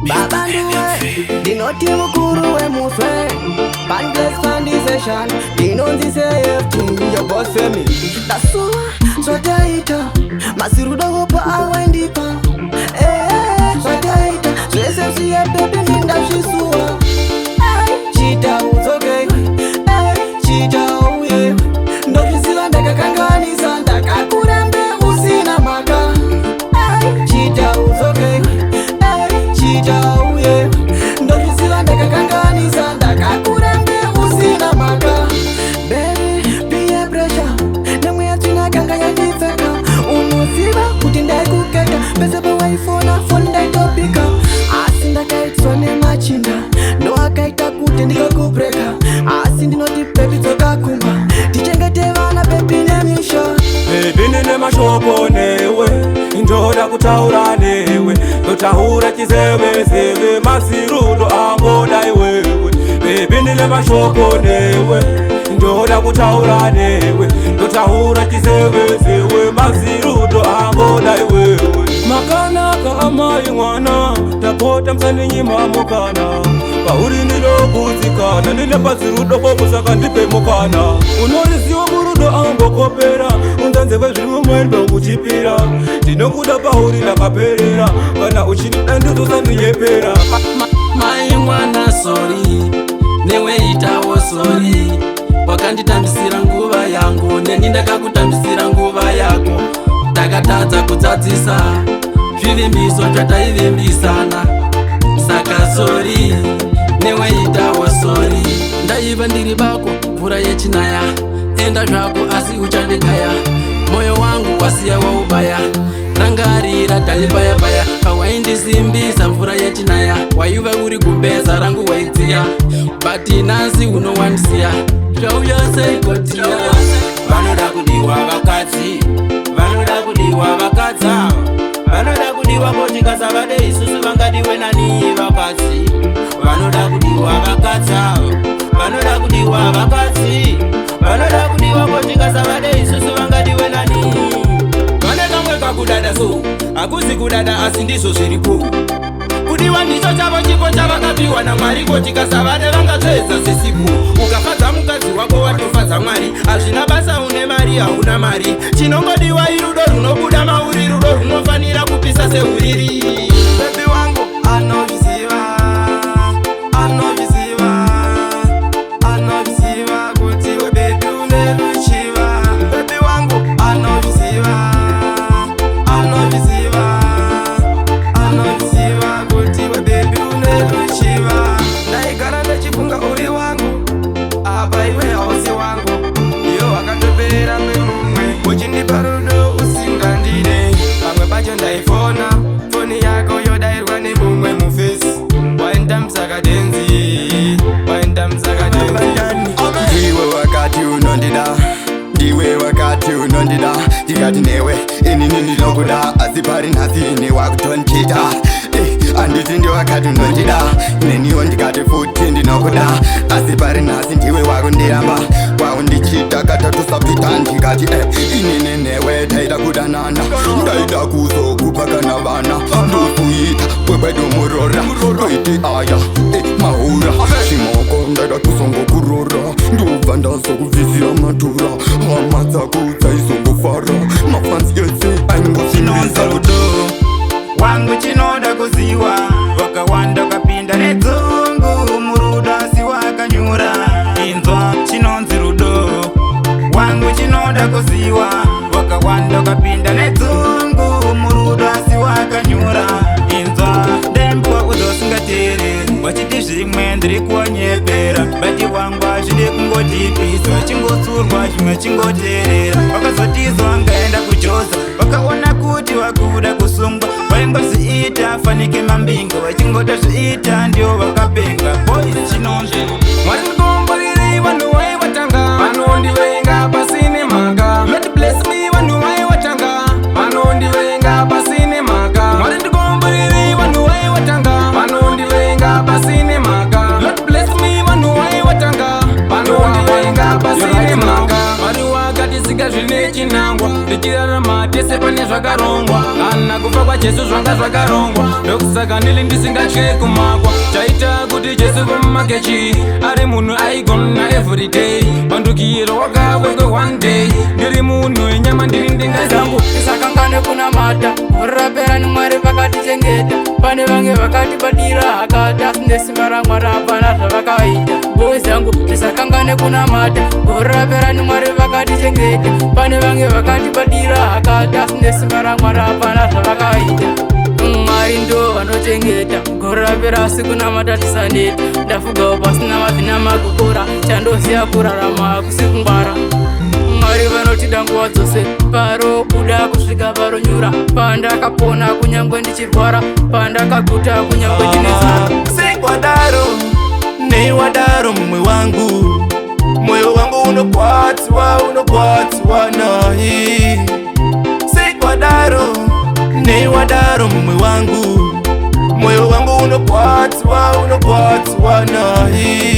Baba nduwe, dinoti mukuru we muswe. Bandless foundation, dinonzi say everything your boss for me. That's so tighter. Mazirudo hopa awindipa. So tighter. So let's see a baby ninda shisua. Cheetah was okay. Cheetah yeah. No kisiwa ndaka kangani sanda kakurembe usina maka. Cheetah was okay. Cheetah yeah. No kisiwa ndaka kangani sanda kakurembe usina maka. Baby, be pressure. Namwe yatina kanga ya nifeka. Umusiba kutindai kukeka. Pese pa iPhone fonda itopika. Asinda kaitsone machinda. No akaita kutendika kubreka. Asindi noti baby toka kumba. Tichengete vana baby nemisha. Baby nene mashopo newe. Njoda kutaura newe. Totahura chizewe zewe. Mazirudo angoda iwewe. Baby nene mashopo newe. Njoda kutaura newe. Totahura chizewe zewe. Mazirudo angoda iwewe. Makana kama ingwana. Tapota msani nyima mokana. Kauri nilo kuzikana. Nile Mazirudo kusaka ndipe mokana. Unori siyo murudo ambo kopera. Undanze vajrimu mwendo kuchipira. Tinokuda pauri na kaperera. Kana uchini nduzo sani yepera. Mai mwana sorry. Newe itawo sorry. Wakanditambisira nguva yangu. Neni ndakakutambisira nguva yako. Takatadza kudzadzisa zvivimbiso zvataivimbisana. Saka sorry. Newe itawo sorry. Ndaiva ndiri bako mvura yechinaya. Enda zvako asi uchandikaya. Moyo wangu wasiya waubaya. Rangarira talibaya-baya. Kawaindisimbisa mvura yechinaya. Waiva uri kubeza rangu waidziya. But nasi unowandisiya. Zvauya seikotiya. Vanoda kudiwa vakadzi. Vanoda kudiwa vakadza. Vanoda kudiwa kotikasa vade isusu vangadiwe nani vakadzi. Vanoda kudiwa vakadza. Vanoda kudiwa vakadzi. Vanoda kudiwa kotikasa vade isusu vangadiwe nani. Vane kamwe kakudada so. Akusi kudada asi ndizo zviripo. Kudiwa ndicho chavo chipo chavakapiwa naMwari kotikasa vade vangatsvedza sesipo. Ukafadza mukadzi wako watofadza Mwari. Hazvina basa une mari hauna mari. Chinongodiwa irudo runobuda mauri. Rudo runofanira kupisa seuriri. Baby wangu anozviziva. Anozviziva. Anozviziva kuti we baby une ruchiva. Baby wangu anozviziva. Anozviziva. Anozviziva kuti we baby une ruchiva. Ndaigara ndachifunga uri wangu. Apa iwe hausi wangu. Iyo wakandopera mumwe. Uchindipa rudo usingandire. Pamwe pacho ndaifona. Foni yako yodairwa nemumwe mufesi. Waenda msakadenzi. Waenda msakadenzi. Ndiwe wakati unondida. Ndiwe wakati unondida. Ndikati newe inini ndinokuda. Asi pari nhasi ine wakutonchita. Anditi ndi wakati unondida. Neniwo ndikati futi ndinokuda. Asi pari nhasi ndiwe wakundiramba. Wakundichita katatu sapita ndikati inini newe taida kudanana. Ndaida kuzokupakana vana. Ndokuita kwekwedu murora. Kwiti aya maura. Shimoko ndaida kuzongokurora. Ndobva ndazokuvizira matura. Hama dzako dzaizongofara. Mafansi ese aingosimbisa rudo wangu chinoda kuziwa. Wakawanda ukapinda nedzungu. Murudo asi wakanyura. Inzwa chinonzi rudo wangu chinoda kuziwa. Wakawanda ukapinda nedzungu. Murudo asi wakanyura. Inzwa ndembwa uzosingateereri. Wachiti zvimwe ndiri kuonyepera. Bati wangu hazvide kungodhipisa. Chingotsurwa zvimwe chingoteerera. Wakazotizwa ngaenda kujoza. Wakaona kuti wakuda kusungwa. Waingozviita fanike mambingo. Wachingoda zviita ndio wakapenga. Boys chinonzi Mwari ndikomborerei vanhu vaivatanga. Vanondivenga pasine mhaka. Lord bless me vanhu vaivatanga. Vanondivenga pasine mhaka. Mwari ndikomborerei vanhu vaivatanga. Vanondivenga pasine mhaka. Lord bless me vanhu vaivatanga. Vanondivenga pasine mhaka. Mwari wakati zika zvine chinangwa. Ndichirarama tese pane zvaka zvakarongwa, kana kufa kwaJesu zvanga zvakarongwa. Ndokusaka ndili ndisingatye kumakwa, chaita kuti Jesu kumakechi ari munhu aigona everyday, pandukiro wakawekwe one day. Ndiri munhu wenyama ndiri ndenga zangu, tisakangane kunamata, kurapera ni Mwari vakatichengeta. Pane vange vakatibadira hakata, sine simba raMwari hapana zvavakaita. Boys zangu tisakangane kunamata, kurapera ni Mwari vakatichengeta. Pane vange vakatibadira hakata, sine simba raMwari hapana zvavakaita. Mwari ndo vanochengeta, kurapera asi kunamata tisaneta. Ndafugawo pasina mavhina makukura, chandoziya kurarama kusikungwara. Mwari vanotida nguva dzose, paro buda kusvika paro nyura. Pandakapona kunyangwe ndichirwara, pandakaguta kunyangwe ndinezara. Sikwadaro, neiwadaro mumwe wangu, moyo wangu unokwatiwa naye. Sikwadaro, neiwadaro mumwe wangu, moyo wangu unokwatiwa naye.